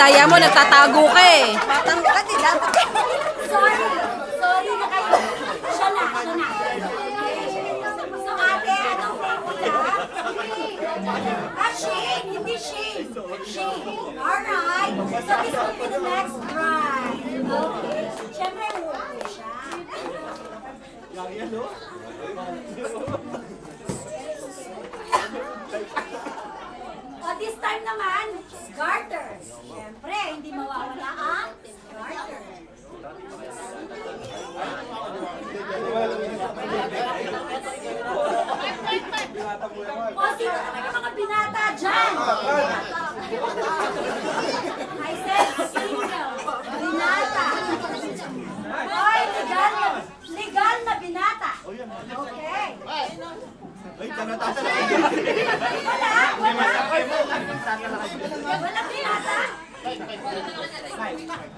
daya mo, nagtatago ka eh. Matangkat eh, dapat. Sorry na kayo. Siya na. So ate, anong name mo na? Shane, hindi Shane. Alright. So this will be the next bride. Okay. Siyempre, uupo siya. This time naman, garter. Siyempre, hindi mawawala ang garter. O, sino naman yung mga binata dyan? I said single. Binata. Hoy, legal na binata. Okay. Wala binata? Kuya Mark!